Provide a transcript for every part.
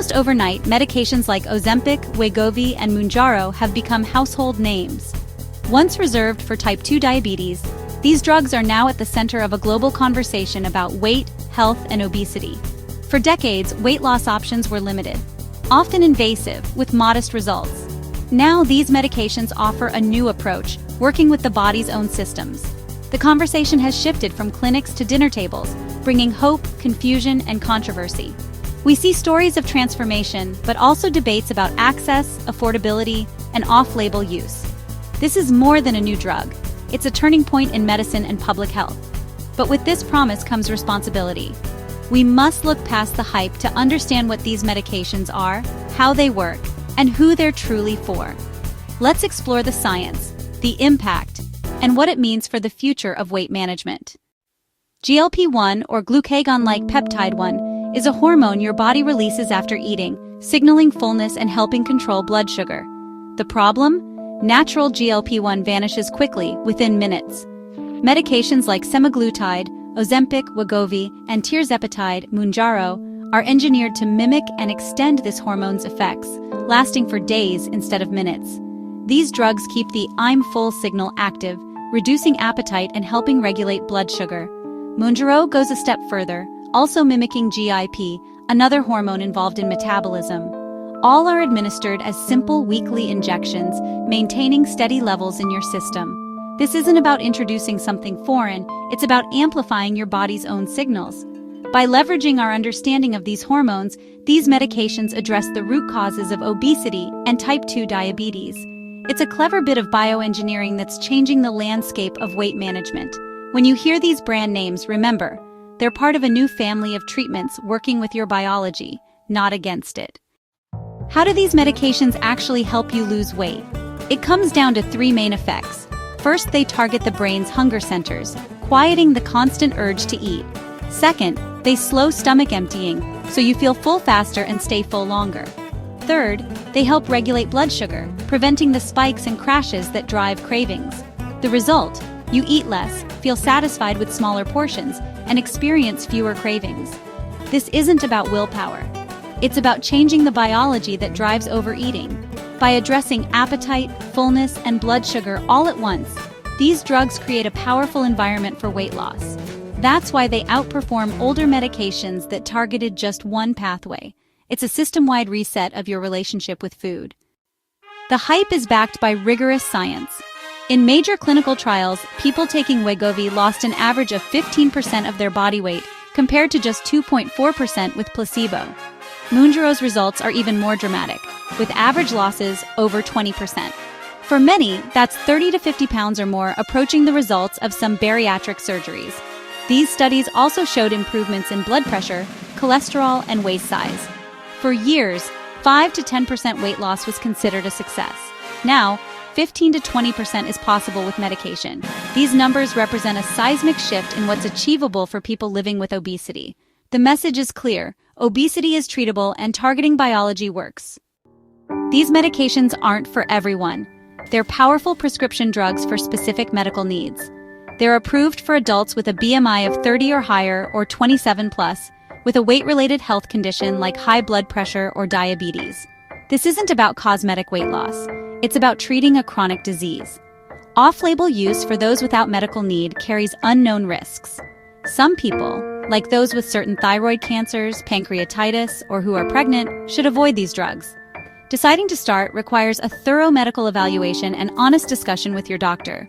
Almost overnight, medications like Ozempic, Wegovy, and Mounjaro have become household names. Once reserved for type 2 diabetes, these drugs are now at the center of a global conversation about weight, health, and obesity. For decades, weight loss options were limited, often invasive, with modest results. Now these medications offer a new approach, working with the body's own systems. The conversation has shifted from clinics to dinner tables, bringing hope, confusion, and controversy. We see stories of transformation, but also debates about access, affordability, and off-label use. This is more than a new drug. It's a turning point in medicine and public health. But with this promise comes responsibility. We must look past the hype to understand what these medications are, how they work, and who they're truly for. Let's explore the science, the impact, and what it means for the future of weight management. GLP-1, or glucagon-like peptide 1, is a hormone your body releases after eating, signaling fullness and helping control blood sugar. The problem? Natural GLP-1 vanishes quickly, within minutes. Medications like semaglutide, Ozempic, Wegovy, and tirzepatide, Mounjaro, are engineered to mimic and extend this hormone's effects, lasting for days instead of minutes. These drugs keep the "I'm full" signal active, reducing appetite and helping regulate blood sugar. Mounjaro goes a step further, also mimicking GIP, another hormone involved in metabolism. All are administered as simple weekly injections, maintaining steady levels in your system. This isn't about introducing something foreign, it's about amplifying your body's own signals. By leveraging our understanding of these hormones, these medications address the root causes of obesity and type 2 diabetes. It's a clever bit of bioengineering that's changing the landscape of weight management. When you hear these brand names, remember, they're part of a new family of treatments working with your biology, not against it. How do these medications actually help you lose weight? It comes down to three main effects. First, they target the brain's hunger centers, quieting the constant urge to eat. Second, they slow stomach emptying, so you feel full faster and stay full longer. Third, they help regulate blood sugar, preventing the spikes and crashes that drive cravings. The result? You eat less, feel satisfied with smaller portions, and experience fewer cravings. This isn't about willpower. It's about changing the biology that drives overeating. By addressing appetite, fullness, and blood sugar all at once, these drugs create a powerful environment for weight loss. That's why they outperform older medications that targeted just one pathway. It's a system-wide reset of your relationship with food. The hype is backed by rigorous science. In major clinical trials, people taking Wegovy lost an average of 15% of their body weight, compared to just 2.4% with placebo. Mounjaro's results are even more dramatic, with average losses over 20%. For many, that's 30 to 50 pounds or more, approaching the results of some bariatric surgeries. These studies also showed improvements in blood pressure, cholesterol, and waist size. For years, 5 to 10% weight loss was considered a success. Now, 15 to 20% is possible with medication. These numbers represent a seismic shift in what's achievable for people living with obesity. The message is clear: obesity is treatable and targeting biology works. These medications aren't for everyone. They're powerful prescription drugs for specific medical needs. They're approved for adults with a BMI of 30 or higher or 27 plus, with a weight-related health condition like high blood pressure or diabetes. This isn't about cosmetic weight loss. It's about treating a chronic disease. Off-label use for those without medical need carries unknown risks. Some people, like those with certain thyroid cancers, pancreatitis, or who are pregnant, should avoid these drugs. Deciding to start requires a thorough medical evaluation and honest discussion with your doctor.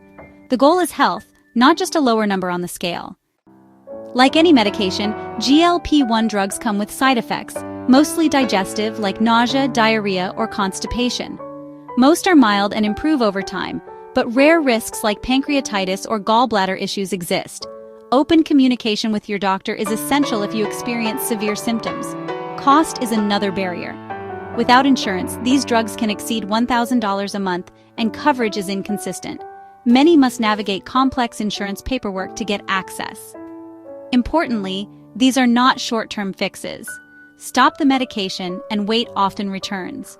The goal is health, not just a lower number on the scale. Like any medication, GLP-1 drugs come with side effects, mostly digestive, like nausea, diarrhea, or constipation. Most are mild and improve over time, but rare risks like pancreatitis or gallbladder issues exist. Open communication with your doctor is essential if you experience severe symptoms. Cost is another barrier. Without insurance, these drugs can exceed $1,000 a month, and coverage is inconsistent. Many must navigate complex insurance paperwork to get access. Importantly, these are not short-term fixes. Stop the medication, and weight often returns.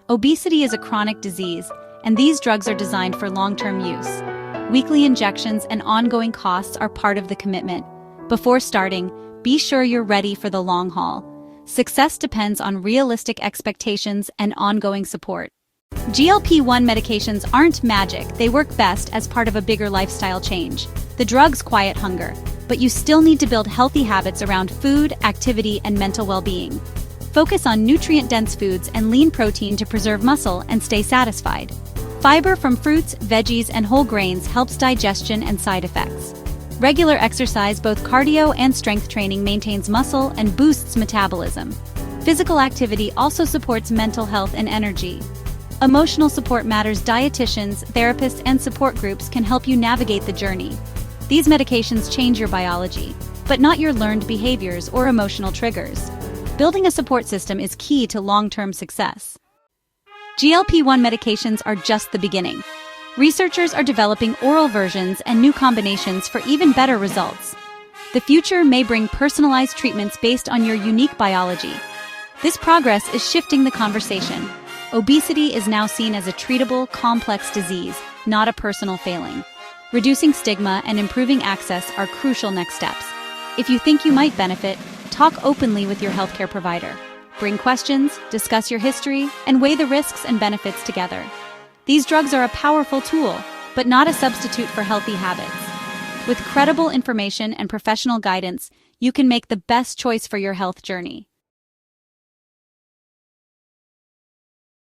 Obesity is a chronic disease, and these drugs are designed for long-term use. Weekly injections and ongoing costs are part of the commitment. Before starting, be sure you're ready for the long haul. Success depends on realistic expectations and ongoing support. GLP-1 medications aren't magic, they work best as part of a bigger lifestyle change. The drugs quiet hunger, but you still need to build healthy habits around food, activity, and mental well-being. Focus on nutrient-dense foods and lean protein to preserve muscle and stay satisfied. Fiber from fruits, veggies, and whole grains helps digestion and side effects. Regular exercise, both cardio and strength training, maintains muscle and boosts metabolism. Physical activity also supports mental health and energy. Emotional support matters. Dietitians, therapists, and support groups can help you navigate the journey. These medications change your biology, but not your learned behaviors or emotional triggers. Building a support system is key to long-term success. GLP-1 medications are just the beginning. Researchers are developing oral versions and new combinations for even better results. The future may bring personalized treatments based on your unique biology. This progress is shifting the conversation. Obesity is now seen as a treatable, complex disease, not a personal failing. Reducing stigma and improving access are crucial next steps. If you think you might benefit, talk openly with your healthcare provider. Bring questions, discuss your history, and weigh the risks and benefits together. These drugs are a powerful tool, but not a substitute for healthy habits. With credible information and professional guidance, you can make the best choice for your health journey.